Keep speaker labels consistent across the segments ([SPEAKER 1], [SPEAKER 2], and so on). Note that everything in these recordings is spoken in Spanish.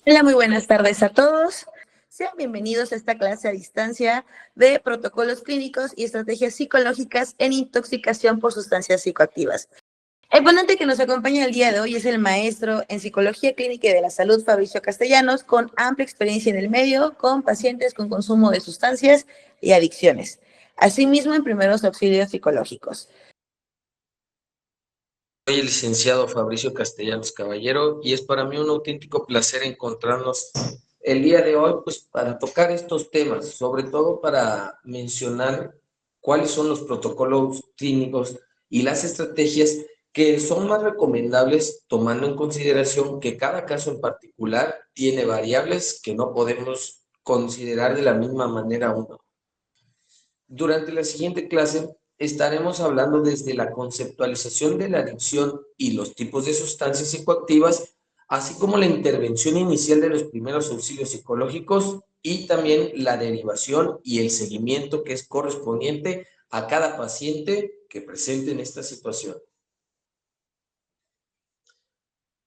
[SPEAKER 1] Hola, muy buenas tardes a todos. Sean bienvenidos a esta clase a distancia de protocolos clínicos y estrategias psicológicas en intoxicación por sustancias psicoactivas. El ponente que nos acompaña el día de hoy es el maestro en Psicología Clínica y de la Salud, Fabricio Castellanos, con amplia experiencia en el medio, con pacientes con consumo de sustancias y adicciones. Asimismo, en primeros auxilios psicológicos.
[SPEAKER 2] Soy el licenciado Fabricio Castellanos Caballero y es para mí un auténtico placer encontrarnos el día de hoy, pues para tocar estos temas, sobre todo para mencionar cuáles son los protocolos clínicos y las estrategias que son más recomendables, tomando en consideración que cada caso en particular tiene variables que no podemos considerar de la misma manera uno. Durante la siguiente clase estaremos hablando desde la conceptualización de la adicción y los tipos de sustancias psicoactivas, así como la intervención inicial de los primeros auxilios psicológicos y también la derivación y el seguimiento que es correspondiente a cada paciente que presente en esta situación.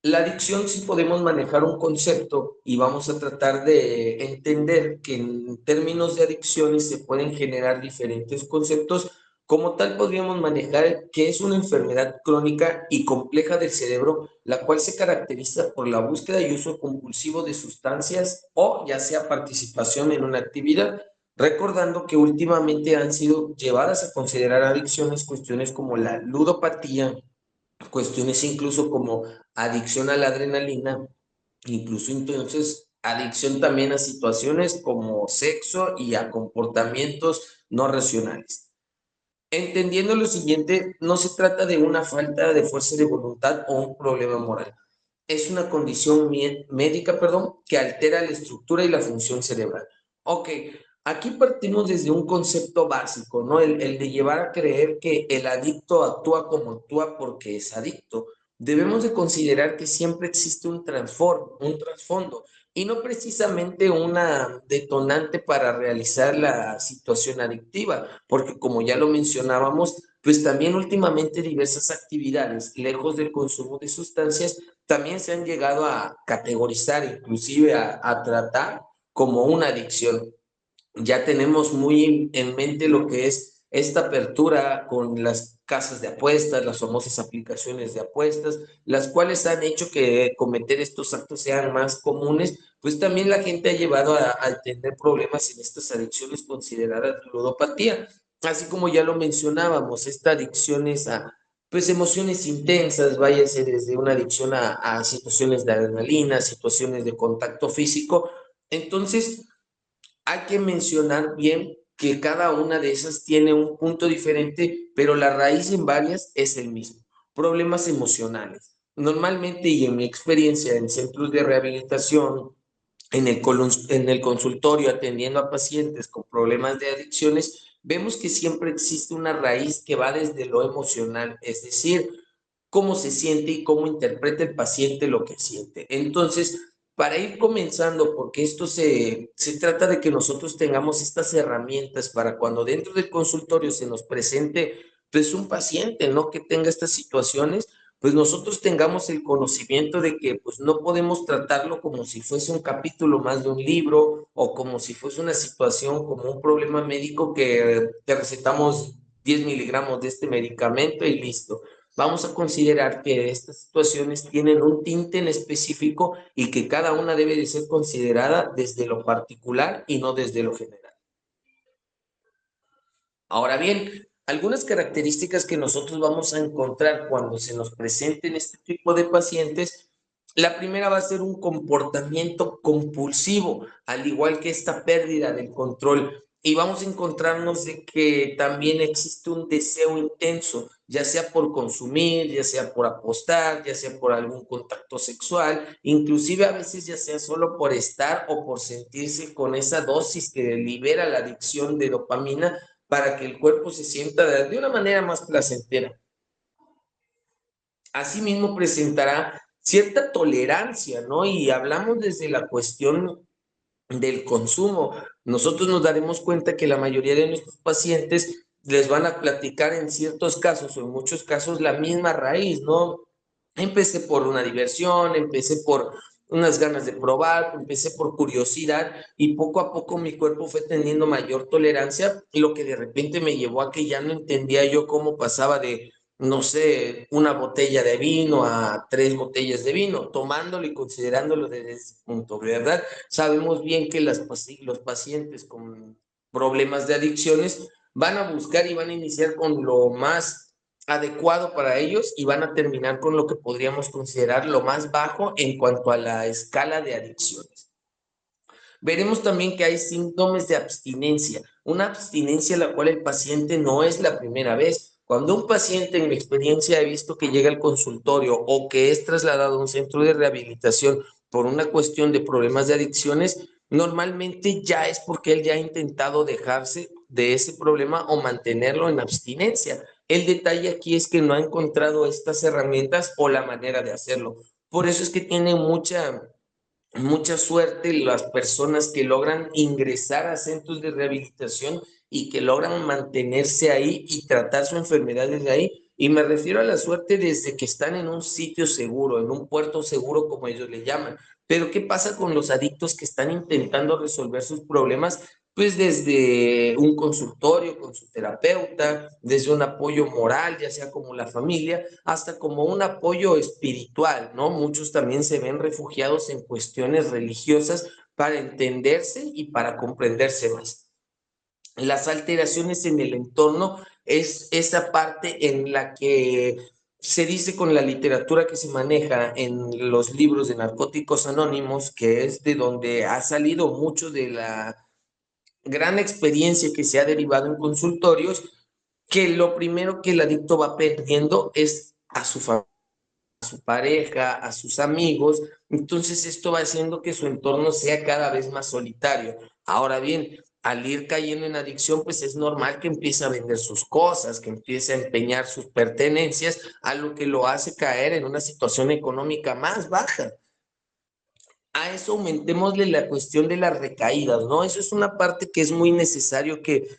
[SPEAKER 2] La adicción sí podemos manejar un concepto y vamos a tratar de entender que en términos de adicciones se pueden generar diferentes conceptos. Como tal, podríamos manejar que es una enfermedad crónica y compleja del cerebro, la cual se caracteriza por la búsqueda y uso compulsivo de sustancias o ya sea participación en una actividad, recordando que últimamente han sido llevadas a considerar adicciones cuestiones como la ludopatía, cuestiones incluso como adicción a la adrenalina, incluso entonces adicción también a situaciones como sexo y a comportamientos no racionales. Entendiendo lo siguiente, no se trata de una falta de fuerza de voluntad o un problema moral. Es una condición médica, que altera la estructura y la función cerebral. Ok, aquí partimos desde un concepto básico, ¿no? El de llevar a creer que el adicto actúa como actúa porque es adicto. Debemos de considerar que siempre existe un trasfondo, y no precisamente una detonante para realizar la situación adictiva, porque como ya lo mencionábamos, pues también últimamente diversas actividades, lejos del consumo de sustancias, también se han llegado a categorizar, inclusive a tratar como una adicción. Ya tenemos muy en mente lo que es esta apertura con las casas de apuestas, las famosas aplicaciones de apuestas, las cuales han hecho que cometer estos actos sean más comunes, pues también la gente ha llevado a tener problemas en estas adicciones consideradas ludopatía, así como ya lo mencionábamos, esta adicción es a pues emociones intensas, váyase desde una adicción a situaciones de adrenalina, situaciones de contacto físico. Entonces, hay que mencionar bien que cada una de esas tiene un punto diferente, pero la raíz en varias es el mismo. Problemas emocionales. Normalmente, y en mi experiencia en centros de rehabilitación, en el consultorio atendiendo a pacientes con problemas de adicciones, vemos que siempre existe una raíz que va desde lo emocional, es decir, cómo se siente y cómo interpreta el paciente lo que siente. Entonces, para ir comenzando, porque esto se trata de que nosotros tengamos estas herramientas para cuando dentro del consultorio se nos presente pues un paciente, ¿no? Que tenga estas situaciones, pues nosotros tengamos el conocimiento de que pues no podemos tratarlo como si fuese un capítulo más de un libro o como si fuese una situación como un problema médico que te recetamos 10 miligramos de este medicamento y listo. Vamos a considerar que estas situaciones tienen un tinte en específico y que cada una debe de ser considerada desde lo particular y no desde lo general. Ahora bien, algunas características que nosotros vamos a encontrar cuando se nos presenten este tipo de pacientes, la primera va a ser un comportamiento compulsivo, al igual que esta pérdida del control. Y vamos a encontrarnos de que también existe un deseo intenso, ya sea por consumir, ya sea por apostar, ya sea por algún contacto sexual, inclusive a veces ya sea solo por estar o por sentirse con esa dosis que libera la adicción de dopamina para que el cuerpo se sienta de una manera más placentera. Asimismo, presentará cierta tolerancia, ¿no? Y hablamos desde la cuestión del consumo. Nosotros nos daremos cuenta que la mayoría de nuestros pacientes les van a platicar en ciertos casos o en muchos casos la misma raíz, ¿no? Empecé por una diversión, empecé por unas ganas de probar, empecé por curiosidad y poco a poco mi cuerpo fue teniendo mayor tolerancia, y lo que de repente me llevó a que ya no entendía yo cómo pasaba de, no sé, una botella de vino a 3 botellas de vino, tomándolo y considerándolo desde ese punto, ¿verdad? Sabemos bien que los pacientes con problemas de adicciones van a buscar y van a iniciar con lo más adecuado para ellos y van a terminar con lo que podríamos considerar lo más bajo en cuanto a la escala de adicciones. Veremos también que hay síntomas de abstinencia, una abstinencia la cual el paciente no es la primera vez. Cuando un paciente, en mi experiencia, he visto que llega al consultorio o que es trasladado a un centro de rehabilitación por una cuestión de problemas de adicciones, normalmente ya es porque él ya ha intentado dejarse de ese problema o mantenerlo en abstinencia. El detalle aquí es que no ha encontrado estas herramientas o la manera de hacerlo. Por eso es que tiene mucha suerte las personas que logran ingresar a centros de rehabilitación y que logran mantenerse ahí y tratar su enfermedad desde ahí. Y me refiero a la suerte desde que están en un sitio seguro, en un puerto seguro, como ellos le llaman. Pero ¿qué pasa con los adictos que están intentando resolver sus problemas? Pues desde un consultorio con su terapeuta, desde un apoyo moral, ya sea como la familia, hasta como un apoyo espiritual, ¿no? Muchos también se ven refugiados en cuestiones religiosas para entenderse y para comprenderse más. Las alteraciones en el entorno es esa parte en la que se dice con la literatura que se maneja en los libros de Narcóticos Anónimos, que es de donde ha salido mucho de la gran experiencia que se ha derivado en consultorios, que lo primero que el adicto va perdiendo es a su familia, a su pareja, a sus amigos. Entonces esto va haciendo que su entorno sea cada vez más solitario. Ahora bien, al ir cayendo en adicción, pues es normal que empiece a vender sus cosas, que empiece a empeñar sus pertenencias, a lo que lo hace caer en una situación económica más baja. A eso aumentémosle la cuestión de las recaídas, ¿no? Eso es una parte que es muy necesario que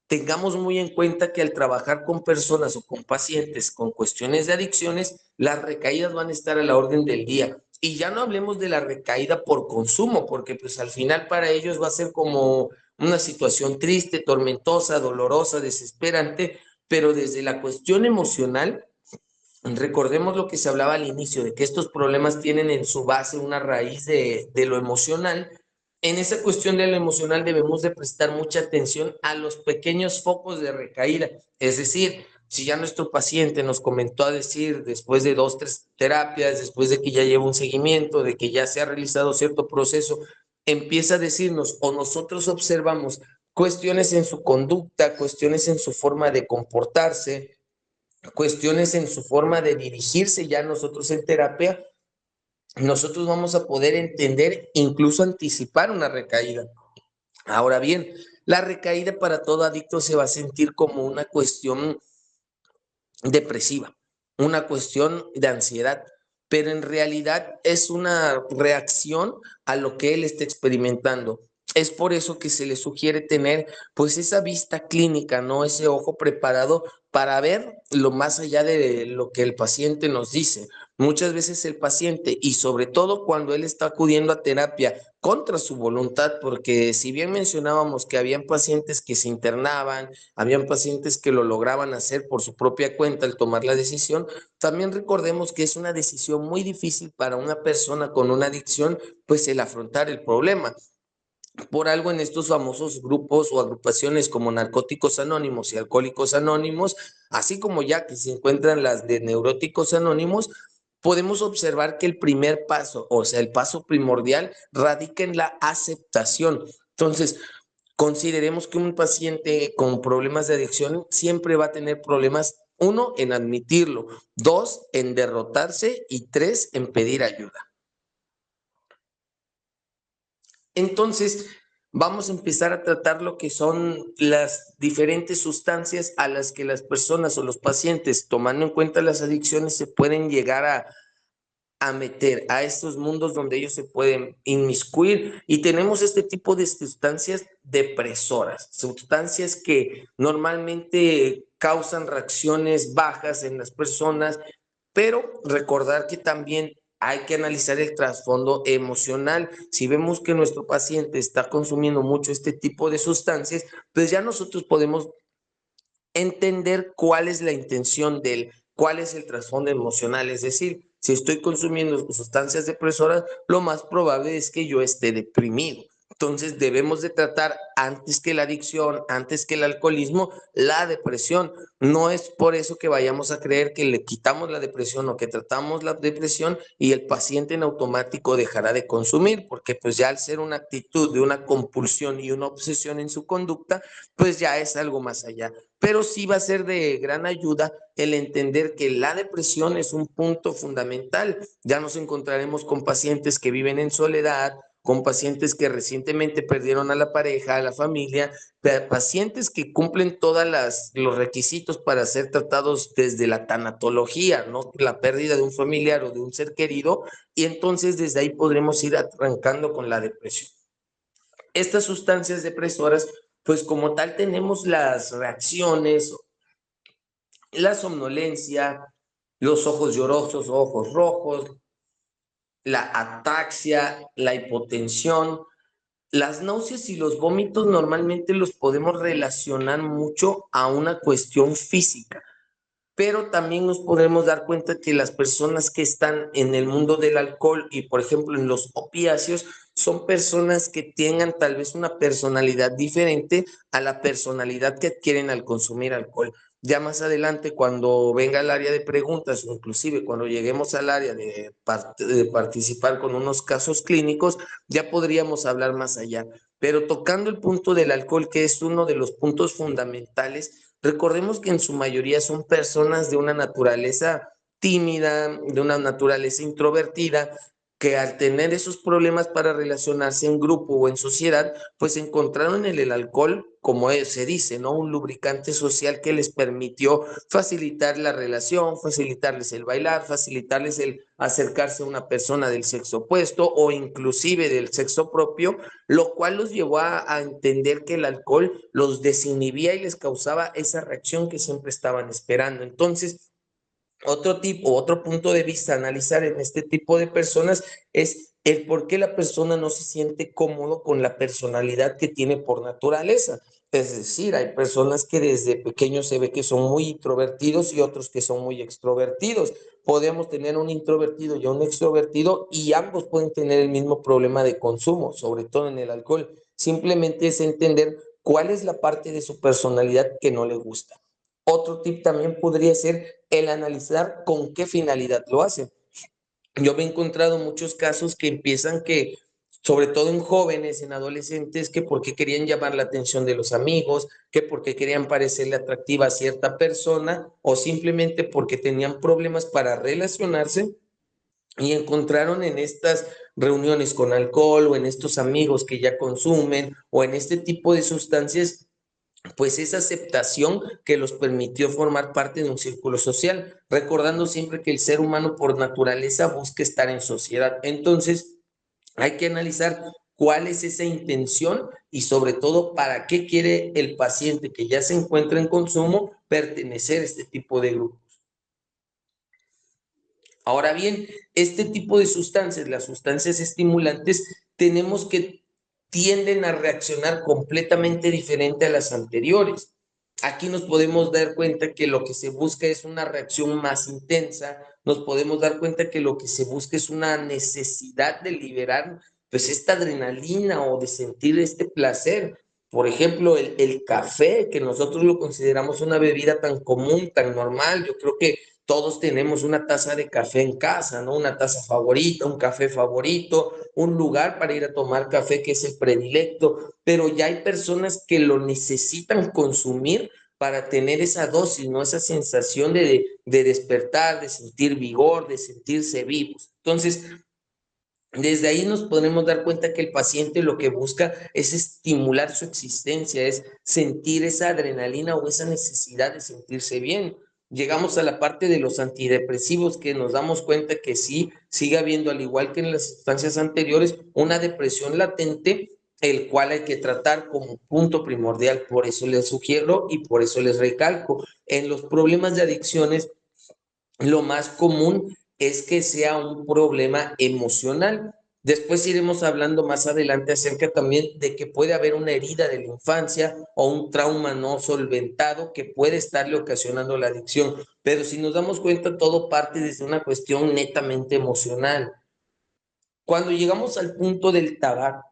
[SPEAKER 2] tengamos muy en cuenta, que al trabajar con personas o con pacientes con cuestiones de adicciones, las recaídas van a estar a la orden del día. Y ya no hablemos de la recaída por consumo, porque pues al final para ellos va a ser como una situación triste, tormentosa, dolorosa, desesperante, pero desde la cuestión emocional, recordemos lo que se hablaba al inicio, de que estos problemas tienen en su base una raíz de lo emocional. En esa cuestión de lo emocional debemos de prestar mucha atención a los pequeños focos de recaída. Es decir, si ya nuestro paciente nos comentó a decir, después de 2, 3 terapias, después de que ya lleva un seguimiento, de que ya se ha realizado cierto proceso, empieza a decirnos o nosotros observamos cuestiones en su conducta, cuestiones en su forma de comportarse, cuestiones en su forma de dirigirse ya nosotros en terapia, nosotros vamos a poder entender, incluso anticipar una recaída. Ahora bien, la recaída para todo adicto se va a sentir como una cuestión depresiva, una cuestión de ansiedad, pero en realidad es una reacción a lo que él está experimentando. Es por eso que se le sugiere tener pues esa vista clínica, ¿no? Ese ojo preparado para ver lo más allá de lo que el paciente nos dice. Muchas veces el paciente, y sobre todo cuando él está acudiendo a terapia contra su voluntad, porque si bien mencionábamos que habían pacientes que se internaban, habían pacientes que lo lograban hacer por su propia cuenta al tomar la decisión, también recordemos que es una decisión muy difícil para una persona con una adicción, pues el afrontar el problema. Por algo en estos famosos grupos o agrupaciones como Narcóticos Anónimos y Alcohólicos Anónimos, así como ya que se encuentran las de Neuróticos Anónimos, podemos observar que el primer paso, o sea, el paso primordial, radica en la aceptación. Entonces, consideremos que un paciente con problemas de adicción siempre va a tener problemas, uno, en admitirlo, dos, en derrotarse y tres, en pedir ayuda. Entonces, vamos a empezar a tratar lo que son las diferentes sustancias a las que las personas o los pacientes, tomando en cuenta las adicciones, se pueden llegar a meter a estos mundos donde ellos se pueden inmiscuir, y tenemos este tipo de sustancias depresoras, sustancias que normalmente causan reacciones bajas en las personas, pero recordar que también hay que analizar el trasfondo emocional. Si vemos que nuestro paciente está consumiendo mucho este tipo de sustancias, pues ya nosotros podemos entender cuál es la intención de él, cuál es el trasfondo emocional. Es decir, si estoy consumiendo sustancias depresoras, lo más probable es que yo esté deprimido. Entonces debemos de tratar antes que la adicción, antes que el alcoholismo, la depresión. No es por eso que vayamos a creer que le quitamos la depresión o que tratamos la depresión y el paciente en automático dejará de consumir, porque pues ya al ser una actitud de una compulsión y una obsesión en su conducta, pues ya es algo más allá. Pero sí va a ser de gran ayuda el entender que la depresión es un punto fundamental. Ya nos encontraremos con pacientes que viven en soledad, con pacientes que recientemente perdieron a la pareja, a la familia, pacientes que cumplen todos los requisitos para ser tratados desde la tanatología, ¿no? La pérdida de un familiar o de un ser querido, y entonces desde ahí podremos ir arrancando con la depresión. Estas sustancias depresoras, pues como tal tenemos las reacciones, la somnolencia, los ojos llorosos o ojos rojos, la ataxia, la hipotensión, las náuseas y los vómitos normalmente los podemos relacionar mucho a una cuestión física, pero también nos podemos dar cuenta que las personas que están en el mundo del alcohol y, por ejemplo, en los opiáceos, son personas que tengan tal vez una personalidad diferente a la personalidad que adquieren al consumir alcohol. Ya más adelante, cuando venga el área de preguntas, o inclusive cuando lleguemos al área de participar con unos casos clínicos, ya podríamos hablar más allá. Pero tocando el punto del alcohol, que es uno de los puntos fundamentales, recordemos que en su mayoría son personas de una naturaleza tímida, de una naturaleza introvertida, que al tener esos problemas para relacionarse en grupo o en sociedad, pues encontraron en el alcohol, como se dice, ¿no? Un lubricante social que les permitió facilitar la relación, facilitarles el bailar, facilitarles el acercarse a una persona del sexo opuesto o inclusive del sexo propio, lo cual los llevó a entender que el alcohol los desinhibía y les causaba esa reacción que siempre estaban esperando. Entonces, otro punto de vista a analizar en este tipo de personas es el por qué la persona no se siente cómodo con la personalidad que tiene por naturaleza. Es decir, hay personas que desde pequeños se ve que son muy introvertidos y otros que son muy extrovertidos. Podemos tener un introvertido y un extrovertido y ambos pueden tener el mismo problema de consumo, sobre todo en el alcohol. Simplemente es entender cuál es la parte de su personalidad que no le gusta. Otro tip también podría ser el analizar con qué finalidad lo hacen. Yo me he encontrado muchos casos que empiezan que, sobre todo en jóvenes, en adolescentes, que porque querían llamar la atención de los amigos, que porque querían parecerle atractiva a cierta persona o simplemente porque tenían problemas para relacionarse y encontraron en estas reuniones con alcohol o en estos amigos que ya consumen o en este tipo de sustancias pues esa aceptación que los permitió formar parte de un círculo social, recordando siempre que el ser humano por naturaleza busca estar en sociedad. Entonces, hay que analizar cuál es esa intención y sobre todo para qué quiere el paciente que ya se encuentra en consumo pertenecer a este tipo de grupos. Ahora bien, este tipo de sustancias, las sustancias estimulantes, tenemos que tienden a reaccionar completamente diferente a las anteriores. Aquí nos podemos dar cuenta que lo que se busca es una reacción más intensa, nos podemos dar cuenta que lo que se busca es una necesidad de liberar pues esta adrenalina o de sentir este placer. Por ejemplo, el café, que nosotros lo consideramos una bebida tan común, tan normal, yo creo que todos tenemos una taza de café en casa, ¿no? Una taza favorita, un café favorito, un lugar para ir a tomar café que es el predilecto, pero ya hay personas que lo necesitan consumir para tener esa dosis, ¿no? Esa sensación de despertar, de sentir vigor, de sentirse vivos. Entonces, desde ahí nos podemos dar cuenta que el paciente lo que busca es estimular su existencia, es sentir esa adrenalina o esa necesidad de sentirse bien. Llegamos a la parte de los antidepresivos que nos damos cuenta que sí, sigue habiendo, al igual que en las sustancias anteriores, una depresión latente, el cual hay que tratar como punto primordial. Por eso les sugiero y por eso les recalco, en los problemas de adicciones, lo más común es que sea un problema emocional. Después iremos hablando más adelante acerca también de que puede haber una herida de la infancia o un trauma no solventado que puede estarle ocasionando la adicción. Pero si nos damos cuenta, todo parte desde una cuestión netamente emocional. Cuando llegamos al punto del tabaco,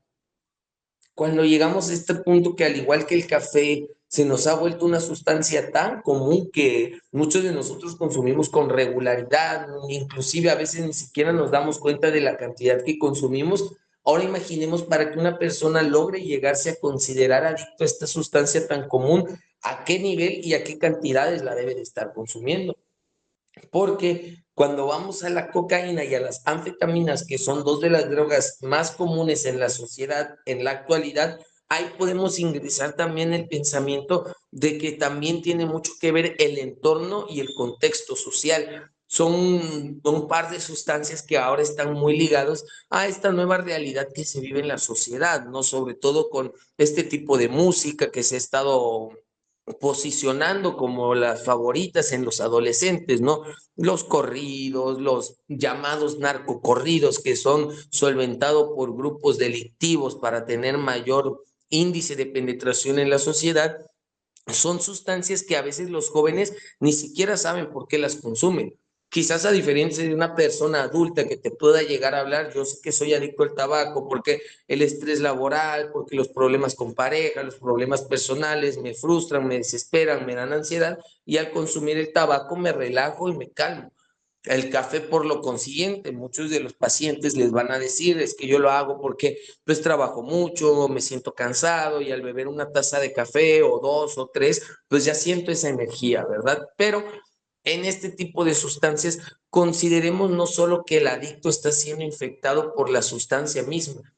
[SPEAKER 2] cuando llegamos a este punto que al igual que el café, se nos ha vuelto una sustancia tan común que muchos de nosotros consumimos con regularidad, inclusive a veces ni siquiera nos damos cuenta de la cantidad que consumimos. Ahora imaginemos para que una persona logre llegarse a considerar adicto a esta sustancia tan común, a qué nivel y a qué cantidades la debe de estar consumiendo. Porque cuando vamos a la cocaína y a las anfetaminas, que son dos de las drogas más comunes en la sociedad en la actualidad, ahí podemos ingresar también el pensamiento de que también tiene mucho que ver el entorno y el contexto social. Son un par de sustancias que ahora están muy ligados a esta nueva realidad que se vive en la sociedad, ¿no? Sobre todo con este tipo de música que se ha estado posicionando como las favoritas en los adolescentes, ¿no? Los corridos, los llamados narcocorridos, que son solventados por grupos delictivos para tener mayor índice de penetración en la sociedad, son sustancias que a veces los jóvenes ni siquiera saben por qué las consumen. Quizás a diferencia de una persona adulta que te pueda llegar a hablar, yo sé que soy adicto al tabaco porque el estrés laboral, porque los problemas con pareja, los problemas personales me frustran, me desesperan, me dan ansiedad y al consumir el tabaco me relajo y me calmo. El café, por lo consiguiente, muchos de los pacientes les van a decir, es que yo lo hago porque pues trabajo mucho, me siento cansado y al beber una taza de café o dos o tres, pues ya siento esa energía, ¿verdad? Pero en este tipo de sustancias, consideremos no solo que el adicto está siendo infectado por la sustancia misma,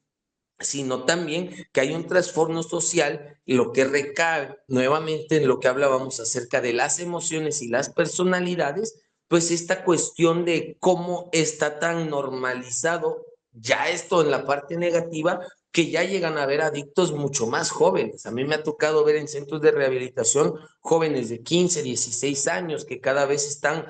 [SPEAKER 2] sino también que hay un trastorno social, lo que recae nuevamente en lo que hablábamos acerca de las emociones y las personalidades, pues esta cuestión de cómo está tan normalizado ya esto en la parte negativa, que ya llegan a ver adictos mucho más jóvenes. A mí me ha tocado ver en centros de rehabilitación jóvenes de 15, 16 años que cada vez están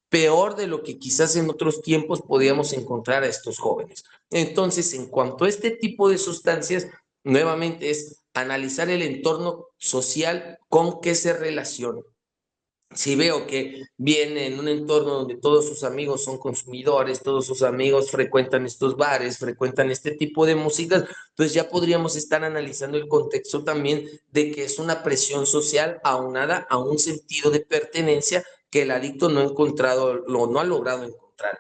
[SPEAKER 2] peor de lo que quizás en otros tiempos podíamos encontrar a estos jóvenes. Entonces, en cuanto a este tipo de sustancias, nuevamente es analizar el entorno social con que se relaciona. Si veo que viene en un entorno donde todos sus amigos son consumidores, todos sus amigos frecuentan estos bares, frecuentan este tipo de músicas, pues ya podríamos estar analizando el contexto también de que es una presión social aunada a un sentido de pertenencia que el adicto no ha encontrado, no ha logrado encontrar.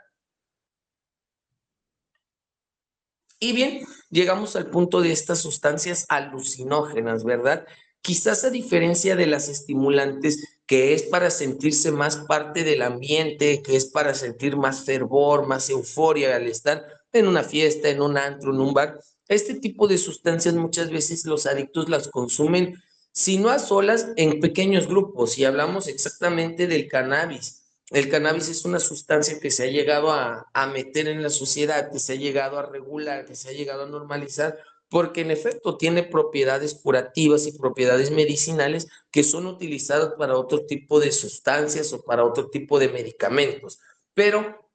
[SPEAKER 2] Y bien, llegamos al punto de estas sustancias alucinógenas, ¿verdad? Quizás a diferencia de las estimulantes, que es para sentirse más parte del ambiente, que es para sentir más fervor, más euforia al estar en una fiesta, en un antro, en un bar, este tipo de sustancias muchas veces los adictos las consumen, si no a solas, en pequeños grupos. Y hablamos exactamente del cannabis. El cannabis es una sustancia que se ha llegado a meter en la sociedad, que se ha llegado a regular, que se ha llegado a normalizar, porque en efecto tiene propiedades curativas y propiedades medicinales que son utilizadas para otro tipo de sustancias o para otro tipo de medicamentos. Pero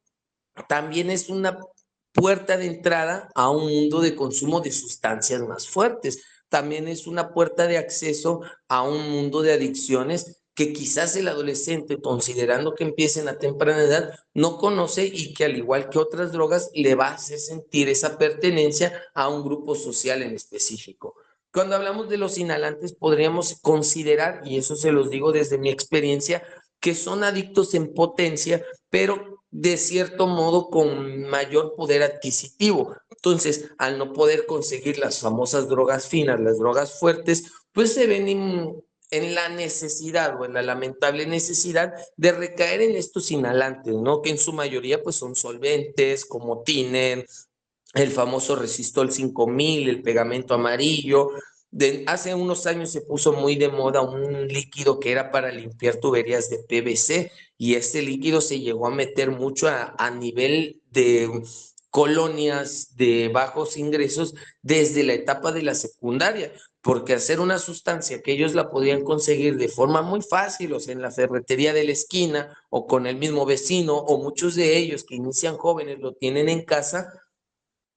[SPEAKER 2] también es una puerta de entrada a un mundo de consumo de sustancias más fuertes. También es una puerta de acceso a un mundo de adicciones que quizás el adolescente, considerando que empiecen a temprana edad, no conoce y que al igual que otras drogas le va a hacer sentir esa pertenencia a un grupo social en específico. Cuando hablamos de los inhalantes, podríamos considerar, y eso se los digo desde mi experiencia, que son adictos en potencia, pero de cierto modo con mayor poder adquisitivo. Entonces, al no poder conseguir las famosas drogas finas, las drogas fuertes, pues se ven en la necesidad o en la lamentable necesidad de recaer en estos inhalantes, ¿no? Que en su mayoría pues son solventes como tiner, el famoso Resistol 5000, el pegamento amarillo. Hace unos años se puso muy de moda un líquido que era para limpiar tuberías de PVC y este líquido se llegó a meter mucho a nivel de colonias de bajos ingresos desde la etapa de la secundaria, porque hacer una sustancia que ellos la podían conseguir de forma muy fácil, o sea, en la ferretería de la esquina o con el mismo vecino, o muchos de ellos que inician jóvenes lo tienen en casa,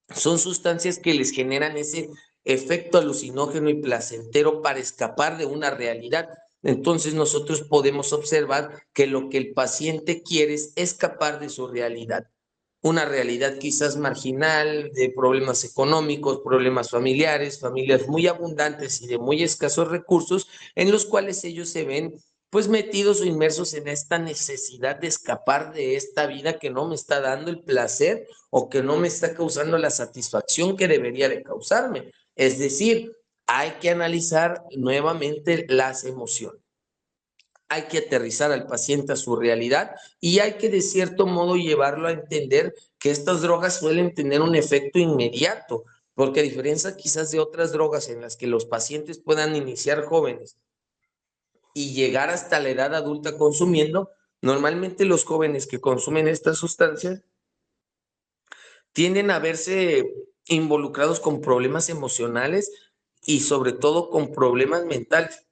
[SPEAKER 2] son sustancias que les generan ese efecto alucinógeno y placentero para escapar de una realidad. Entonces nosotros podemos observar que lo que el paciente quiere es escapar de su realidad, una realidad quizás marginal, de problemas económicos, problemas familiares, familias muy abundantes y de muy escasos recursos, en los cuales ellos se ven pues metidos o inmersos en esta necesidad de escapar de esta vida que no me está dando el placer o que no me está causando la satisfacción que debería de causarme. Es decir, hay que analizar nuevamente las emociones. Hay que aterrizar al paciente a su realidad y hay que de cierto modo llevarlo a entender que estas drogas suelen tener un efecto inmediato, porque a diferencia quizás de otras drogas en las que los pacientes puedan iniciar jóvenes y llegar hasta la edad adulta consumiendo, normalmente los jóvenes que consumen estas sustancias tienden a verse involucrados con problemas emocionales y sobre todo con problemas mentales.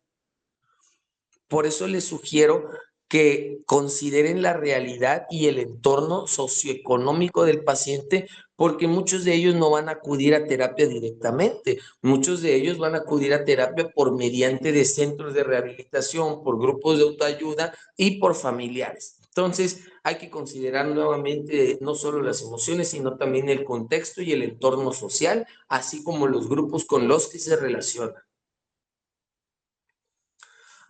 [SPEAKER 2] Por eso les sugiero que consideren la realidad y el entorno socioeconómico del paciente, porque muchos de ellos no van a acudir a terapia directamente. Muchos de ellos van a acudir a terapia por mediante de centros de rehabilitación, por grupos de autoayuda y por familiares. Entonces, hay que considerar nuevamente no solo las emociones, sino también el contexto y el entorno social, así como los grupos con los que se relacionan.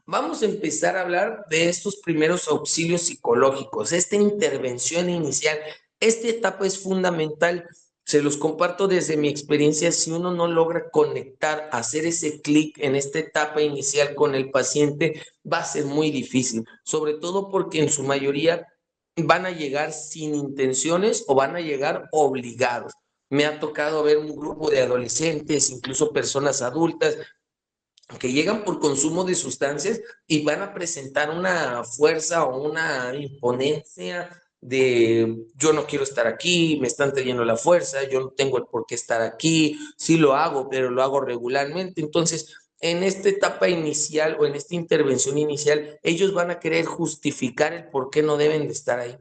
[SPEAKER 2] Vamos a empezar a hablar de estos primeros auxilios psicológicos, esta intervención inicial. Esta etapa es fundamental. Se los comparto desde mi experiencia. Si uno no logra conectar, hacer ese clic en esta etapa inicial con el paciente, va a ser muy difícil, sobre todo porque en su mayoría van a llegar sin intenciones o van a llegar obligados. Me ha tocado ver un grupo de adolescentes, incluso personas adultas, que llegan por consumo de sustancias y van a presentar una fuerza o una imponencia de yo no quiero estar aquí, me están trayendo la fuerza, yo no tengo el por qué estar aquí, sí lo hago, pero lo hago regularmente. Entonces, en esta etapa inicial o en esta intervención inicial, ellos van a querer justificar el por qué no deben de estar ahí.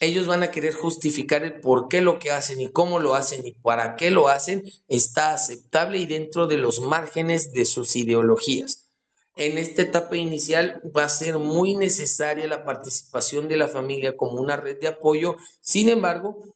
[SPEAKER 2] Ellos van a querer justificar el por qué lo que hacen y cómo lo hacen y para qué lo hacen está aceptable y dentro de los márgenes de sus ideologías. En esta etapa inicial va a ser muy necesaria la participación de la familia como una red de apoyo. Sin embargo,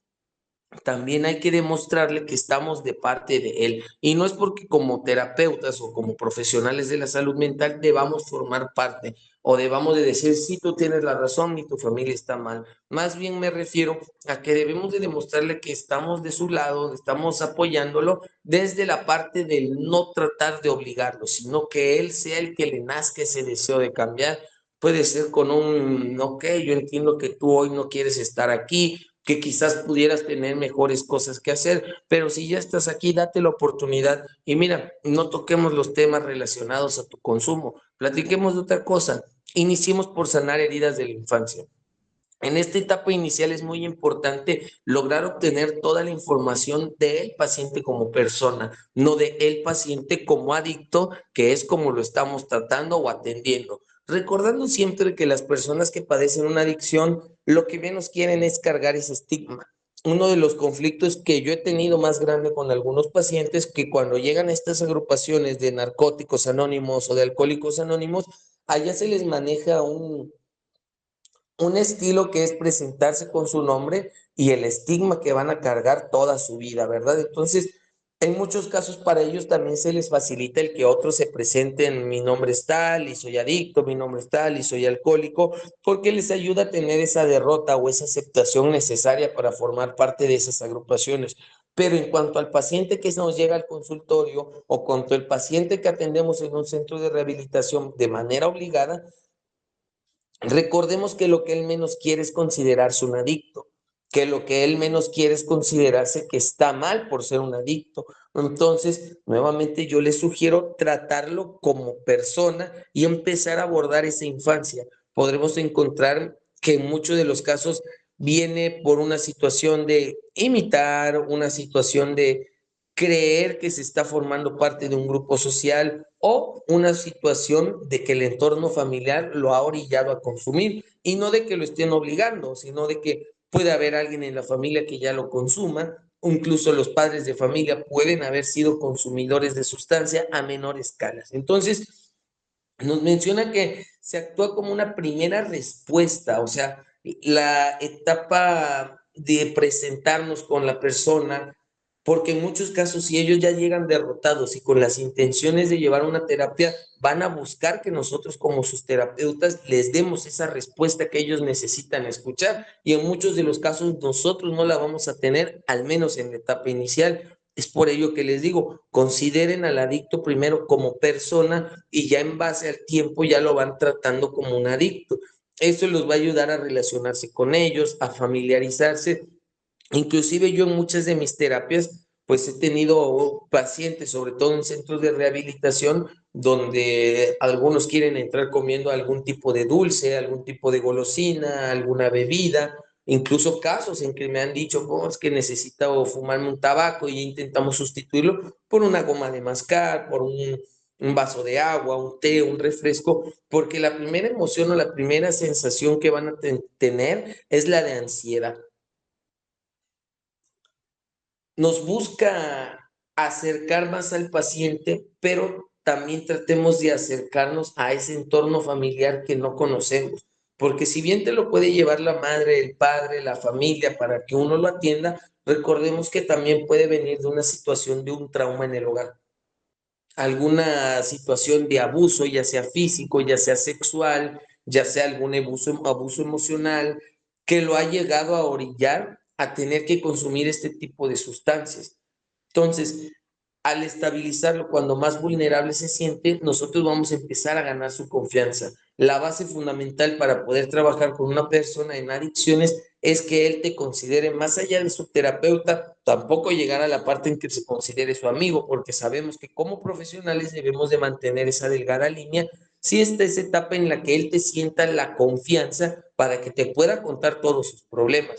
[SPEAKER 2] también hay que demostrarle que estamos de parte de él. Y no es porque como terapeutas o como profesionales de la salud mental debamos formar parte o debamos de decir, sí, tú tienes la razón y tu familia está mal. Más bien me refiero a que debemos de demostrarle que estamos de su lado, estamos apoyándolo desde la parte del no tratar de obligarlo, sino que él sea el que le nazca ese deseo de cambiar. Puede ser con un, ok, yo entiendo que tú hoy no quieres estar aquí, que quizás pudieras tener mejores cosas que hacer, pero si ya estás aquí, date la oportunidad. Y mira, no toquemos los temas relacionados a tu consumo, platiquemos de otra cosa. Iniciemos por sanar heridas de la infancia. En esta etapa inicial es muy importante lograr obtener toda la información del paciente como persona, no de el paciente como adicto, que es como lo estamos tratando o atendiendo. Recordando siempre que las personas que padecen una adicción lo que menos quieren es cargar ese estigma. Uno de los conflictos que yo he tenido más grande con algunos pacientes que cuando llegan a estas agrupaciones de narcóticos anónimos o de alcohólicos anónimos, allá se les maneja un estilo que es presentarse con su nombre y el estigma que van a cargar toda su vida, ¿verdad? Entonces, en muchos casos para ellos también se les facilita el que otros se presenten, mi nombre es tal y soy adicto, mi nombre es tal y soy alcohólico, porque les ayuda a tener esa derrota o esa aceptación necesaria para formar parte de esas agrupaciones. Pero en cuanto al paciente que nos llega al consultorio o cuanto al paciente que atendemos en un centro de rehabilitación de manera obligada, recordemos que lo que él menos quiere es considerarse un adicto, que lo que él menos quiere es considerarse que está mal por ser un adicto. Entonces, nuevamente yo le sugiero tratarlo como persona y empezar a abordar esa infancia. Podremos encontrar que en muchos de los casos viene por una situación de imitar, una situación de creer que se está formando parte de un grupo social o una situación de que el entorno familiar lo ha orillado a consumir y no de que lo estén obligando, sino de que puede haber alguien en la familia que ya lo consuma, o incluso los padres de familia pueden haber sido consumidores de sustancia a menor escala. Entonces, nos menciona que se actúa como una primera respuesta, o sea, la etapa de presentarnos con la persona, porque en muchos casos, si ellos ya llegan derrotados y con las intenciones de llevar una terapia, van a buscar que nosotros como sus terapeutas les demos esa respuesta que ellos necesitan escuchar. Y en muchos de los casos nosotros no la vamos a tener, al menos en la etapa inicial. Es por ello que les digo, consideren al adicto primero como persona y ya en base al tiempo ya lo van tratando como un adicto. Eso los va a ayudar a relacionarse con ellos, a familiarizarse. Inclusive yo en muchas de mis terapias, pues he tenido pacientes, sobre todo en centros de rehabilitación, donde algunos quieren entrar comiendo algún tipo de dulce, algún tipo de golosina, alguna bebida, incluso casos en que me han dicho, oh, es que necesito fumarme un tabaco y intentamos sustituirlo por una goma de mascar, por un vaso de agua, un té, un refresco, porque la primera emoción o la primera sensación que van a tener es la de ansiedad. Nos busca acercar más al paciente, pero también tratemos de acercarnos a ese entorno familiar que no conocemos, porque si bien te lo puede llevar la madre, el padre, la familia para que uno lo atienda, recordemos que también puede venir de una situación de un trauma en el hogar, alguna situación de abuso, ya sea físico, ya sea sexual, ya sea algún abuso emocional, que lo ha llegado a orillar a tener que consumir este tipo de sustancias. Entonces, al estabilizarlo, cuando más vulnerable se siente, nosotros vamos a empezar a ganar su confianza. La base fundamental para poder trabajar con una persona en adicciones es que él te considere más allá de su terapeuta, tampoco llegar a la parte en que se considere su amigo, porque sabemos que como profesionales debemos de mantener esa delgada línea. Si esta es etapa en la que él te sienta la confianza para que te pueda contar todos sus problemas.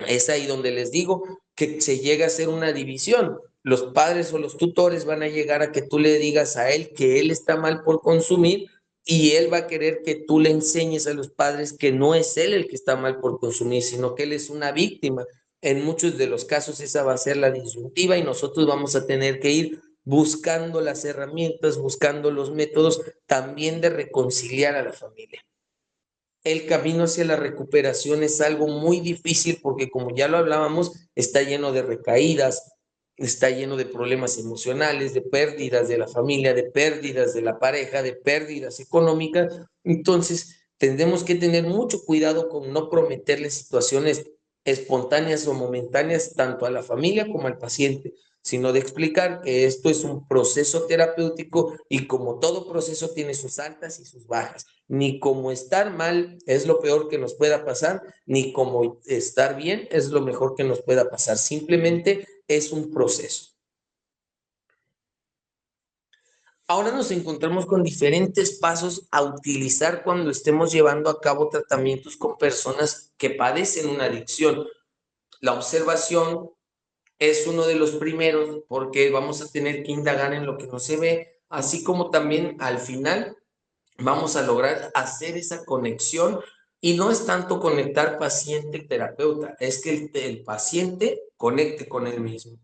[SPEAKER 2] Es ahí donde les digo que se llega a hacer una división. Los padres o los tutores van a llegar a que tú le digas a él que él está mal por consumir y él va a querer que tú le enseñes a los padres que no es él el que está mal por consumir, sino que él es una víctima. En muchos de los casos esa va a ser la disyuntiva y nosotros vamos a tener que ir buscando las herramientas, buscando los métodos también de reconciliar a la familia. El camino hacia la recuperación es algo muy difícil porque, como ya lo hablábamos, está lleno de recaídas, está lleno de problemas emocionales, de pérdidas de la familia, de pérdidas de la pareja, de pérdidas económicas. Entonces, tendremos que tener mucho cuidado con no prometerle situaciones espontáneas o momentáneas tanto a la familia como al paciente, sino de explicar que esto es un proceso terapéutico y como todo proceso tiene sus altas y sus bajas. Ni como estar mal es lo peor que nos pueda pasar, ni como estar bien es lo mejor que nos pueda pasar. Simplemente es un proceso. Ahora nos encontramos con diferentes pasos a utilizar cuando estemos llevando a cabo tratamientos con personas que padecen una adicción. La observación es uno de los primeros porque vamos a tener que indagar en lo que no se ve, así como también al final vamos a lograr hacer esa conexión y no es tanto conectar paciente-terapeuta, es que el paciente conecte con él mismo.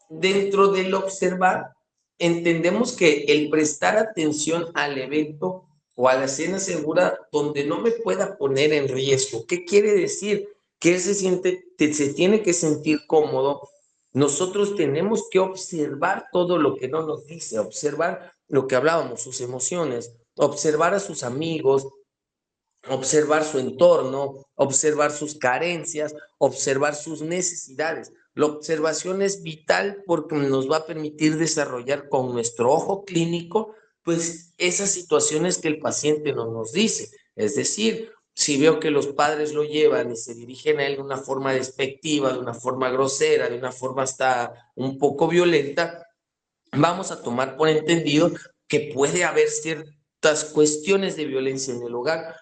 [SPEAKER 2] Dentro del observar, entendemos que el prestar atención al evento o a la escena segura donde no me pueda poner en riesgo. ¿Qué quiere decir? Que él se tiene que sentir cómodo. Nosotros tenemos que observar todo lo que no nos dice, observar lo que hablábamos, sus emociones, observar a sus amigos, observar su entorno, observar sus carencias, observar sus necesidades. La observación es vital porque nos va a permitir desarrollar con nuestro ojo clínico, pues esas situaciones que el paciente no nos dice. Es decir, si veo que los padres lo llevan y se dirigen a él de una forma despectiva, de una forma grosera, de una forma hasta un poco violenta, vamos a tomar por entendido que puede haber ciertas cuestiones de violencia en el hogar.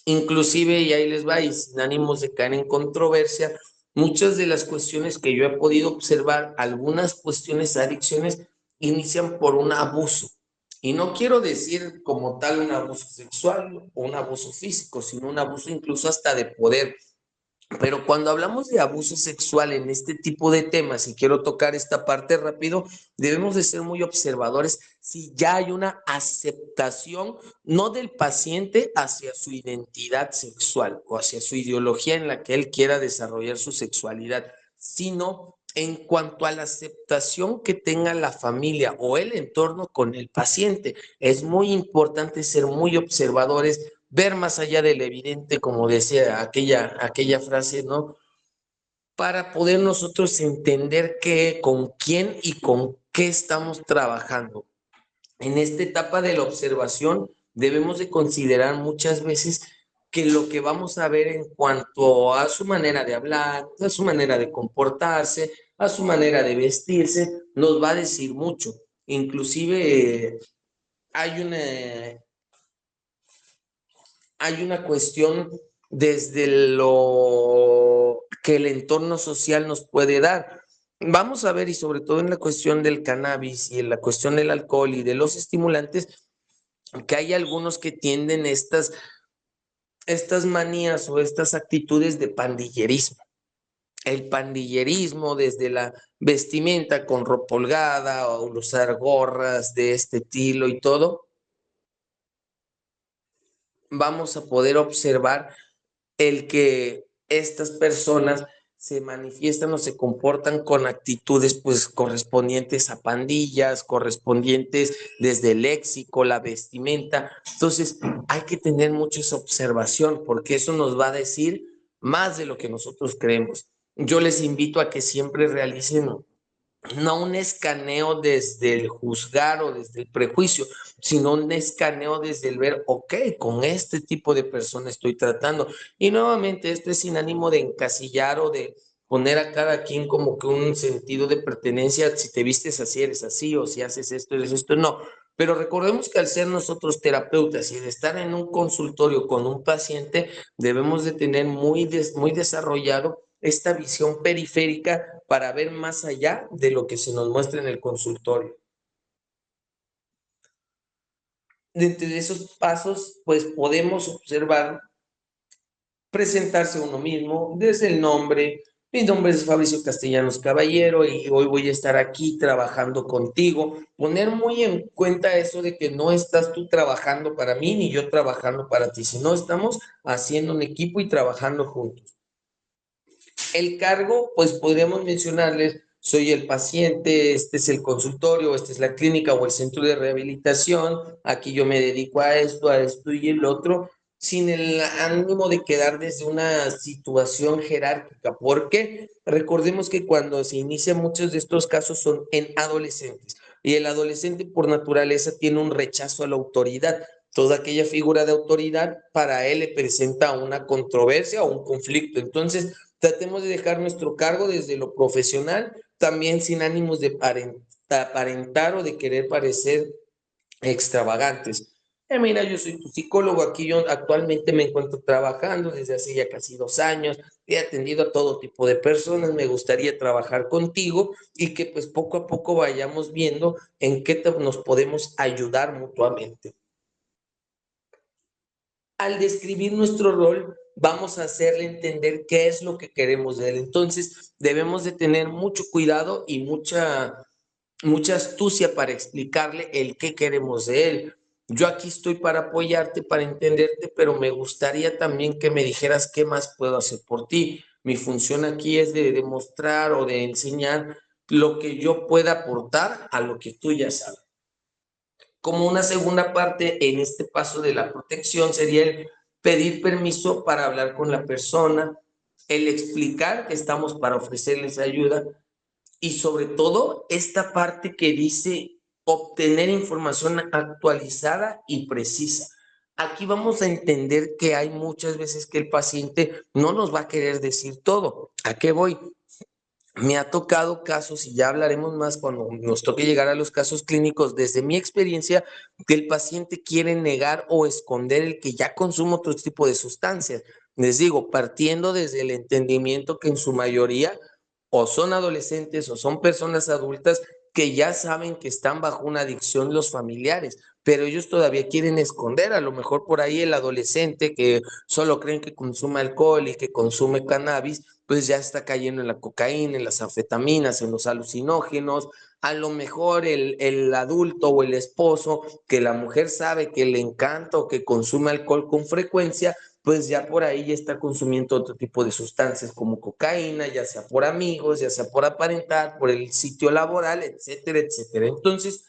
[SPEAKER 2] Inclusive, y ahí les va, y sin ánimos de caer en controversia, muchas de las cuestiones que yo he podido observar, algunas cuestiones de adicciones inician por un abuso. Y no quiero decir como tal un abuso sexual o un abuso físico, sino un abuso incluso hasta de poder. Pero cuando hablamos de abuso sexual en este tipo de temas, y quiero tocar esta parte rápido, debemos de ser muy observadores si ya hay una aceptación, no del paciente hacia su identidad sexual o hacia su ideología en la que él quiera desarrollar su sexualidad, sino en cuanto a la aceptación que tenga la familia o el entorno con el paciente. Es muy importante ser muy observadores, ver más allá del evidente, como decía aquella frase, ¿no? Para poder nosotros entender qué, con quién y con qué estamos trabajando. En esta etapa de la observación debemos de considerar muchas veces que lo que vamos a ver en cuanto a su manera de hablar, a su manera de comportarse, a su manera de vestirse, nos va a decir mucho. Inclusive hay una hay una cuestión desde lo que el entorno social nos puede dar. Vamos a ver, y sobre todo en la cuestión del cannabis y en la cuestión del alcohol y de los estimulantes, que hay algunos que tienden estas manías o estas actitudes de pandillerismo. El pandillerismo desde la vestimenta con ropa holgada o usar gorras de este estilo y todo, vamos a poder observar el que estas personas se manifiestan o se comportan con actitudes pues correspondientes a pandillas, correspondientes desde el léxico, la vestimenta. Entonces hay que tener mucha esa observación porque eso nos va a decir más de lo que nosotros creemos. Yo les invito a que siempre realicen no un escaneo desde el juzgar o desde el prejuicio, sino un escaneo desde el ver, ok, con este tipo de persona estoy tratando. Y nuevamente, esto es sin ánimo de encasillar o de poner a cada quien como que un sentido de pertenencia, si te vistes así, eres así, o si haces esto, eres esto, no. Pero recordemos que al ser nosotros terapeutas y de estar en un consultorio con un paciente, debemos de tener muy desarrollado esta visión periférica para ver más allá de lo que se nos muestra en el consultorio. Dentro de esos pasos, pues podemos observar presentarse uno mismo desde el nombre. Mi nombre es Fabricio Castellanos Caballero y hoy voy a estar aquí trabajando contigo. Poner muy en cuenta eso de que no estás tú trabajando para mí ni yo trabajando para ti, sino estamos haciendo un equipo y trabajando juntos. El cargo, pues podríamos mencionarles, soy el paciente, este es el consultorio, esta es la clínica o el centro de rehabilitación, aquí yo me dedico a esto y el otro, sin el ánimo de quedar desde una situación jerárquica, porque recordemos que cuando se inician muchos de estos casos son en adolescentes, y el adolescente por naturaleza tiene un rechazo a la autoridad. Toda aquella figura de autoridad para él le presenta una controversia o un conflicto. Entonces, tratemos de dejar nuestro cargo desde lo profesional, también sin ánimos de aparentar o de querer parecer extravagantes. Mira, yo soy tu psicólogo, aquí yo actualmente me encuentro trabajando desde hace ya casi 2 años, he atendido a todo tipo de personas, me gustaría trabajar contigo y que pues poco a poco vayamos viendo en qué nos podemos ayudar mutuamente. Al describir nuestro rol, vamos a hacerle entender qué es lo que queremos de él. Entonces, debemos de tener mucho cuidado y mucha astucia para explicarle el qué queremos de él. Yo aquí estoy para apoyarte, para entenderte, pero me gustaría también que me dijeras qué más puedo hacer por ti. Mi función aquí es de demostrar o de enseñar lo que yo pueda aportar a lo que tú ya sabes. Como una segunda parte en este paso de la protección sería el pedir permiso para hablar con la persona, el explicar que estamos para ofrecerles ayuda y sobre todo esta parte que dice obtener información actualizada y precisa. Aquí vamos a entender que hay muchas veces que el paciente no nos va a querer decir todo. ¿A qué voy? me ha tocado casos, y ya hablaremos más cuando nos toque llegar a los casos clínicos, desde mi experiencia, que el paciente quiere negar o esconder el que ya consume otro tipo de sustancias. Les digo, partiendo desde el entendimiento que en su mayoría o son adolescentes o son personas adultas que ya saben que están bajo una adicción los familiares, pero ellos todavía quieren esconder. A lo mejor por ahí el adolescente que solo creen que consume alcohol y que consume cannabis, pues ya está cayendo en la cocaína, en las anfetaminas, en los alucinógenos. A lo mejor el adulto o el esposo, que la mujer sabe que le encanta o que consume alcohol con frecuencia, pues ya por ahí ya está consumiendo otro tipo de sustancias como cocaína, ya sea por amigos, ya sea por aparentar, por el sitio laboral, etcétera, etcétera. Entonces,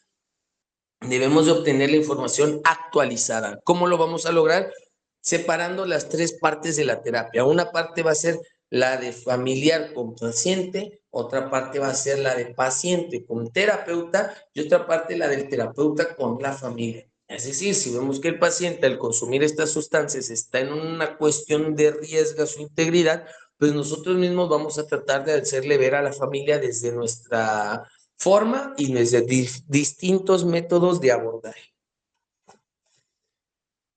[SPEAKER 2] debemos de obtener la información actualizada. ¿Cómo lo vamos a lograr? Separando las tres partes de la terapia. Una parte va a ser la de familiar con paciente, otra parte va a ser la de paciente con terapeuta y otra parte la del terapeuta con la familia. Es decir, si vemos que el paciente al consumir estas sustancias está en una cuestión de riesgo a su integridad, pues nosotros mismos vamos a tratar de hacerle ver a la familia desde nuestra forma y desde distintos métodos de abordaje.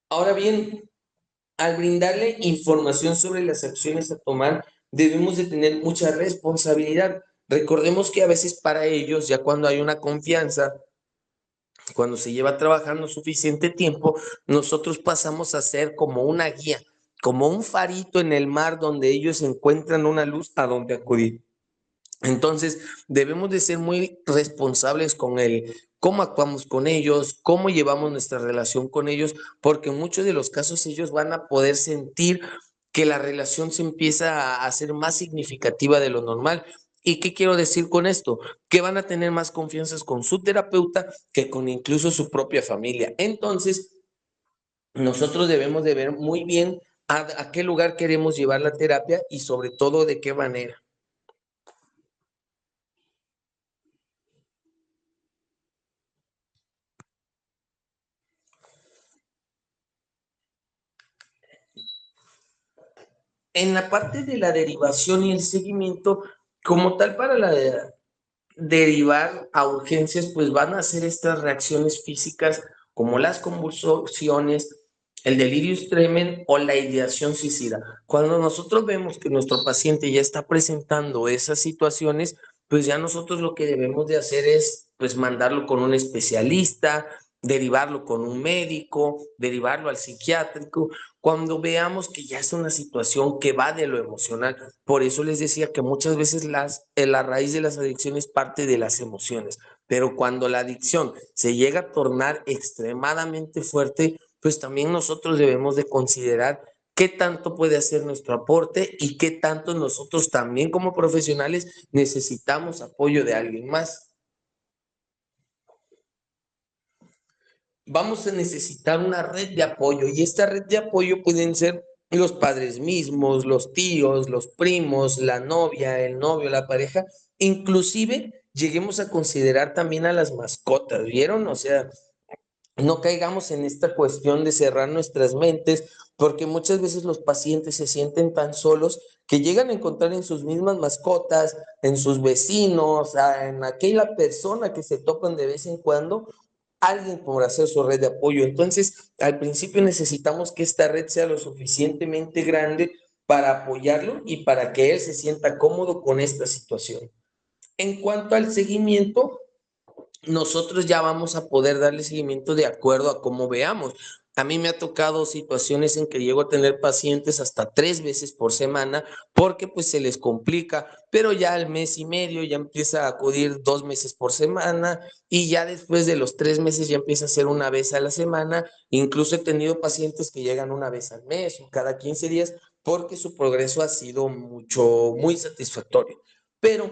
[SPEAKER 2] Ahora bien, al brindarle información sobre las acciones a tomar, debemos de tener mucha responsabilidad. Recordemos que a veces para ellos, ya cuando hay una confianza, cuando se lleva trabajando suficiente tiempo, nosotros pasamos a ser como una guía, como un farito en el mar donde ellos encuentran una luz a donde acudir. Entonces, debemos de ser muy responsables con el cómo actuamos con ellos, cómo llevamos nuestra relación con ellos, porque en muchos de los casos ellos van a poder sentir que la relación se empieza a hacer más significativa de lo normal. ¿Y qué quiero decir con esto? Que van a tener más confianza con su terapeuta que con incluso su propia familia. Entonces, nosotros debemos de ver muy bien a qué lugar queremos llevar la terapia y sobre todo de qué manera. En la parte de la derivación y el seguimiento, como tal para la derivar a urgencias, pues van a ser estas reacciones físicas como las convulsiones, el delirium tremens o la ideación suicida. Cuando nosotros vemos que nuestro paciente ya está presentando esas situaciones, pues ya nosotros lo que debemos de hacer es pues mandarlo con un especialista, derivarlo con un médico, derivarlo al psiquiátrico, cuando veamos que ya es una situación que va de lo emocional. Por eso les decía que muchas veces la raíz de las adicciones parte de las emociones, pero cuando la adicción se llega a tornar extremadamente fuerte, pues también nosotros debemos de considerar qué tanto puede hacer nuestro aporte y qué tanto nosotros también como profesionales necesitamos apoyo de alguien más. Vamos a necesitar una red de apoyo y esta red de apoyo pueden ser los padres mismos, los tíos, los primos, la novia, el novio, la pareja, inclusive lleguemos a considerar también a las mascotas, ¿vieron? O sea, no caigamos en esta cuestión de cerrar nuestras mentes, porque muchas veces los pacientes se sienten tan solos que llegan a encontrar en sus mismas mascotas, en sus vecinos, en aquella persona que se topan de vez en cuando, alguien por hacer su red de apoyo. Entonces, al principio necesitamos que esta red sea lo suficientemente grande para apoyarlo y para que él se sienta cómodo con esta situación. En cuanto al seguimiento, nosotros ya vamos a poder darle seguimiento de acuerdo a cómo veamos. A mí me ha tocado situaciones en que llego a tener pacientes hasta 3 veces por semana porque pues se les complica, pero ya al mes y medio ya empieza a acudir 2 meses por semana y ya después de los 3 meses ya empieza a ser una vez a la semana. Incluso he tenido pacientes que llegan una vez al mes o cada 15 días porque su progreso ha sido muy satisfactorio. Pero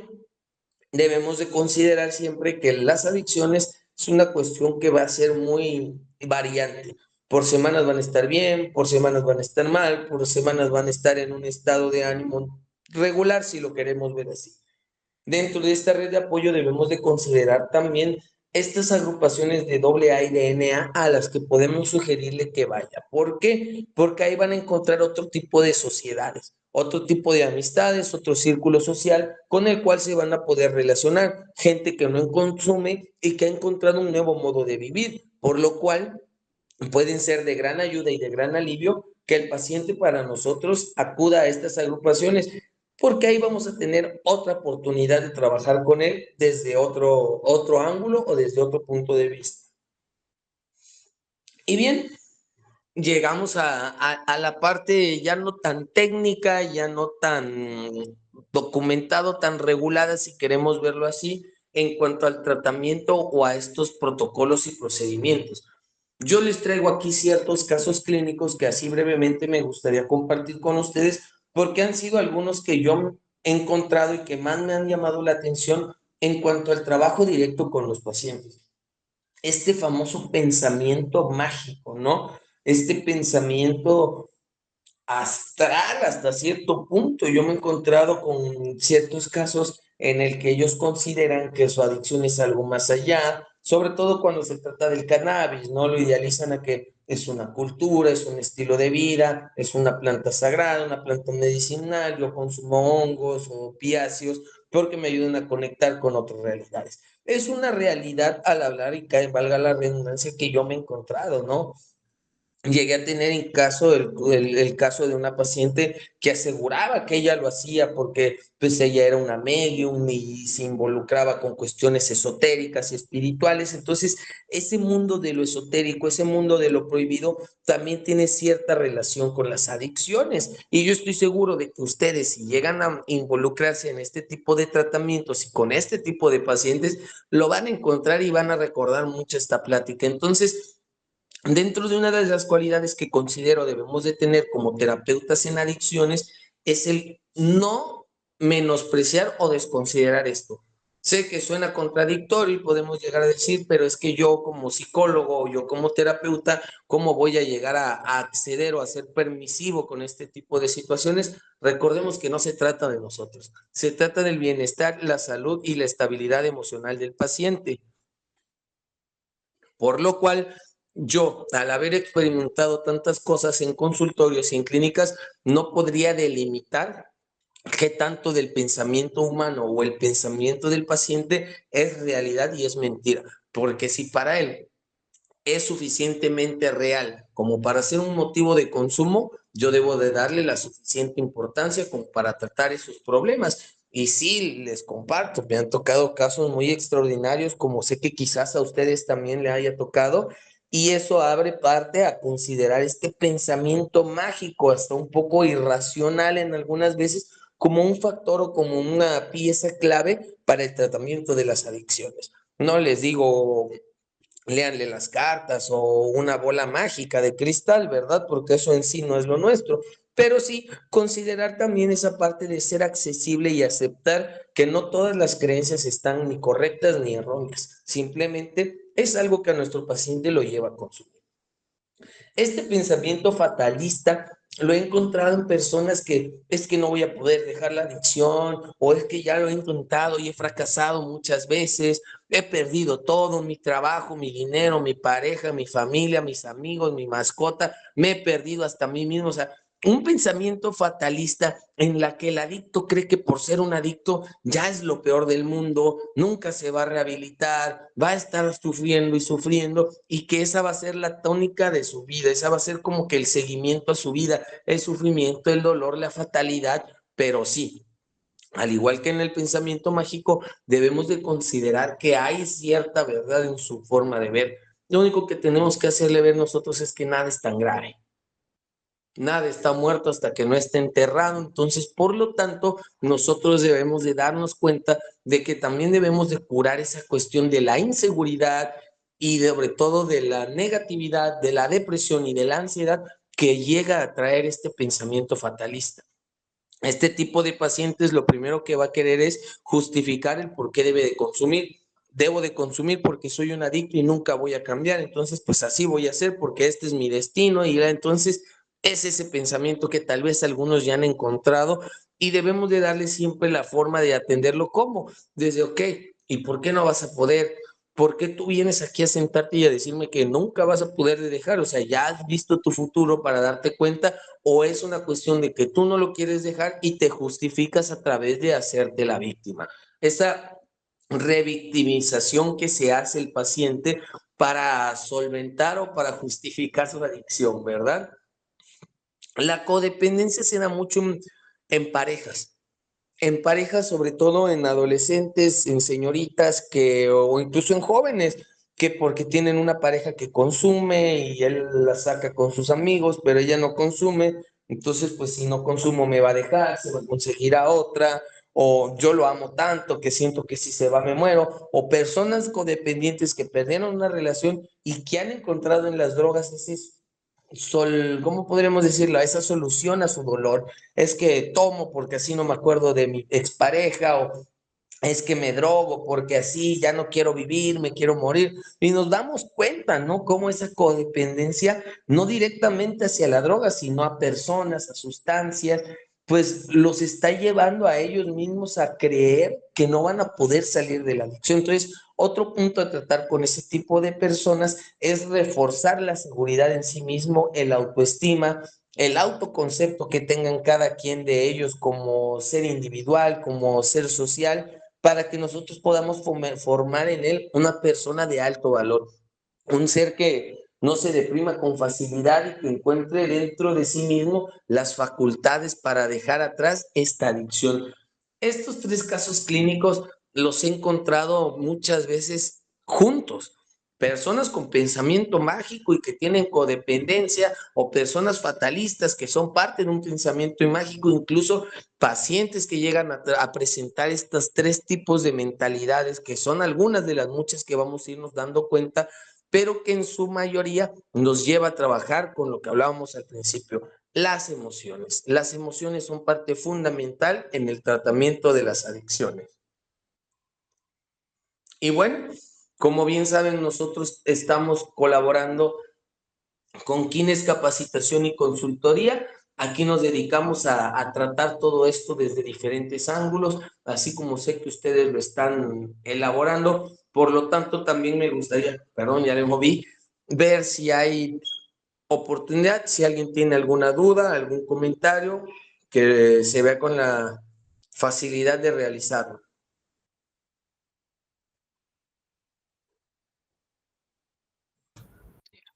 [SPEAKER 2] debemos de considerar siempre que las adicciones es una cuestión que va a ser muy variante. Por semanas van a estar bien, por semanas van a estar mal, por semanas van a estar en un estado de ánimo regular, si lo queremos ver así. Dentro de esta red de apoyo debemos de considerar también estas agrupaciones de AA y de NA a las que podemos sugerirle que vaya. ¿Por qué? Porque ahí van a encontrar otro tipo de sociedades, otro tipo de amistades, otro círculo social con el cual se van a poder relacionar. Gente que no consume y que ha encontrado un nuevo modo de vivir, por lo cual pueden ser de gran ayuda y de gran alivio que el paciente para nosotros acuda a estas agrupaciones, porque ahí vamos a tener otra oportunidad de trabajar con él desde otro ángulo o desde otro punto de vista. Y bien, llegamos a la parte ya no tan técnica, ya no tan documentado, tan regulada, si queremos verlo así, en cuanto al tratamiento o a estos protocolos y procedimientos. Yo les traigo aquí ciertos casos clínicos que así brevemente me gustaría compartir con ustedes porque han sido algunos que yo he encontrado y que más me han llamado la atención en cuanto al trabajo directo con los pacientes. Este famoso pensamiento mágico, ¿no? Este pensamiento astral hasta cierto punto. Yo me he encontrado con ciertos casos en el que ellos consideran que su adicción es algo más allá, sobre todo cuando se trata del cannabis, ¿no? Lo idealizan a que es una cultura, es un estilo de vida, es una planta sagrada, una planta medicinal, yo consumo hongos o opiáceos porque me ayudan a conectar con otras realidades. Es una realidad al hablar y que valga la redundancia que yo me he encontrado, ¿no? Llegué a tener en caso el caso de una paciente que aseguraba que ella lo hacía porque pues ella era una medium y se involucraba con cuestiones esotéricas y espirituales. Entonces, ese mundo de lo esotérico, ese mundo de lo prohibido, también tiene cierta relación con las adicciones. Y yo estoy seguro de que ustedes, si llegan a involucrarse en este tipo de tratamientos y con este tipo de pacientes, lo van a encontrar y van a recordar mucho esta plática. Entonces, dentro de una de las cualidades que considero debemos de tener como terapeutas en adicciones es el no menospreciar o desconsiderar esto. Sé que suena contradictorio y podemos llegar a decir, pero es que yo como psicólogo o yo como terapeuta, ¿cómo voy a llegar a acceder o a ser permisivo con este tipo de situaciones? Recordemos que no se trata de nosotros, se trata del bienestar, la salud y la estabilidad emocional del paciente. Por lo cual, yo, al haber experimentado tantas cosas en consultorios y en clínicas, no podría delimitar qué tanto del pensamiento humano o el pensamiento del paciente es realidad y es mentira. Porque si para él es suficientemente real como para ser un motivo de consumo, yo debo de darle la suficiente importancia como para tratar esos problemas. Y sí, les comparto, me han tocado casos muy extraordinarios, como sé que quizás a ustedes también le haya tocado, y eso abre parte a considerar este pensamiento mágico, hasta un poco irracional en algunas veces, como un factor o como una pieza clave para el tratamiento de las adicciones. No les digo léanle las cartas o una bola mágica de cristal, ¿verdad? Porque eso en sí no es lo nuestro. Pero sí considerar también esa parte de ser accesible y aceptar que no todas las creencias están ni correctas ni erróneas. Simplemente es algo que a nuestro paciente lo lleva a consumir. Este pensamiento fatalista lo he encontrado en personas que es que no voy a poder dejar la adicción o es que ya lo he intentado y he fracasado muchas veces, he perdido todo, mi trabajo, mi dinero, mi pareja, mi familia, mis amigos, mi mascota, me he perdido hasta mí mismo. O sea, un pensamiento fatalista en la que el adicto cree que por ser un adicto ya es lo peor del mundo, nunca se va a rehabilitar, va a estar sufriendo y sufriendo y que esa va a ser la tónica de su vida, esa va a ser como que el seguimiento a su vida, el sufrimiento, el dolor, la fatalidad, pero sí. Al igual que en el pensamiento mágico, debemos de considerar que hay cierta verdad en su forma de ver. Lo único que tenemos que hacerle ver nosotros es que nada es tan grave. Nada está muerto hasta que no esté enterrado. Entonces, por lo tanto, nosotros debemos de darnos cuenta de que también debemos de curar esa cuestión de la inseguridad y sobre todo de la negatividad, de la depresión y de la ansiedad que llega a traer este pensamiento fatalista. Este tipo de pacientes lo primero que va a querer es justificar el por qué debe de consumir. Debo de consumir porque soy un adicto y nunca voy a cambiar. Entonces, pues así voy a hacer porque este es mi destino. Y entonces es ese pensamiento que tal vez algunos ya han encontrado y debemos de darle siempre la forma de atenderlo como desde, ok, ¿y por qué no vas a poder? ¿por qué tú vienes aquí a sentarte y a decirme que nunca vas a poder dejar? O sea, ¿ya has visto tu futuro para darte cuenta o es una cuestión de que tú no lo quieres dejar y te justificas a través de hacerte la víctima? Esa revictimización que se hace el paciente para solventar o para justificar su adicción, ¿verdad? La codependencia se da mucho en parejas. En parejas, sobre todo en adolescentes, en señoritas que, o incluso en jóvenes, que porque tienen una pareja que consume y él la saca con sus amigos, pero ella no consume, entonces pues si no consumo me va a dejar, se va a conseguir a otra, o yo lo amo tanto que siento que si se va me muero, o personas codependientes que perdieron una relación y que han encontrado en las drogas ese ¿cómo podríamos decirlo? Esa solución a su dolor. Es que tomo porque así no me acuerdo de mi expareja o es que me drogo porque así ya no quiero vivir, me quiero morir. Y nos damos cuenta, ¿no? Cómo esa codependencia, no directamente hacia la droga, sino a personas, a sustancias, pues los está llevando a ellos mismos a creer que no van a poder salir de la adicción. Entonces, otro punto a tratar con ese tipo de personas es reforzar la seguridad en sí mismo, el autoestima, el autoconcepto que tengan cada quien de ellos como ser individual, como ser social, para que nosotros podamos formar en él una persona de alto valor, un ser que no se deprima con facilidad y que encuentre dentro de sí mismo las facultades para dejar atrás esta adicción. Estos tres casos clínicos los he encontrado muchas veces juntos. Personas con pensamiento mágico y que tienen codependencia o personas fatalistas que son parte de un pensamiento mágico, incluso pacientes que llegan a presentar estos tres tipos de mentalidades, que son algunas de las muchas que vamos a irnos dando cuenta, pero que en su mayoría nos lleva a trabajar con lo que hablábamos al principio, las emociones. Las emociones son parte fundamental en el tratamiento de las adicciones. Y bueno, como bien saben, nosotros estamos colaborando con Kines Capacitación y Consultoría. Aquí nos dedicamos a tratar todo esto desde diferentes ángulos, así como sé que ustedes lo están elaborando. Por lo tanto, también me gustaría, perdón, ya le moví, ver si hay oportunidad, si alguien tiene alguna duda, algún comentario, que se vea con la facilidad de realizarlo.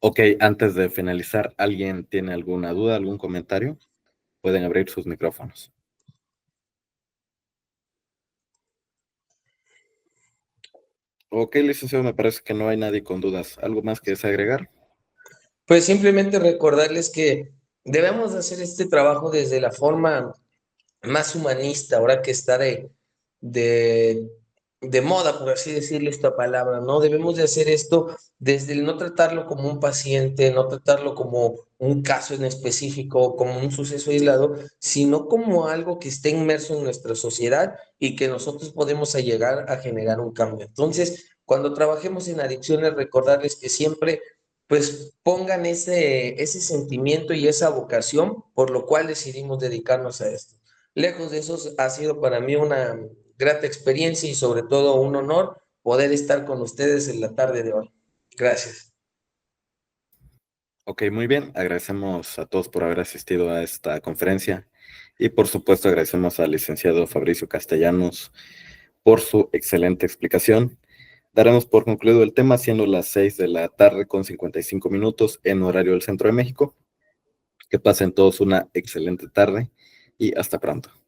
[SPEAKER 3] Ok, antes de finalizar, ¿alguien tiene alguna duda, algún comentario? Pueden abrir sus micrófonos. Ok, licenciado, me parece que no hay nadie con dudas. ¿Algo más que desagregar?
[SPEAKER 2] Pues simplemente recordarles que debemos hacer este trabajo desde la forma más humanista, ahora que está de, de moda, por así decirle esta palabra, ¿no? Debemos de hacer esto desde el no tratarlo como un paciente, no tratarlo como un caso en específico, como un suceso aislado, sino como algo que esté inmerso en nuestra sociedad y que nosotros podemos llegar a generar un cambio. Entonces, cuando trabajemos en adicciones, recordarles que siempre pues pongan ese sentimiento y esa vocación por lo cual decidimos dedicarnos a esto. Lejos de eso, ha sido para mí una grata experiencia y sobre todo un honor poder estar con ustedes en la tarde de hoy. Gracias.
[SPEAKER 3] Ok, muy bien. Agradecemos a todos por haber asistido a esta conferencia y por supuesto agradecemos al licenciado Fabricio Castellanos por su excelente explicación. Daremos por concluido el tema siendo las 6 de la tarde con 55 minutos en horario del Centro de México. Que pasen todos una excelente tarde y hasta pronto.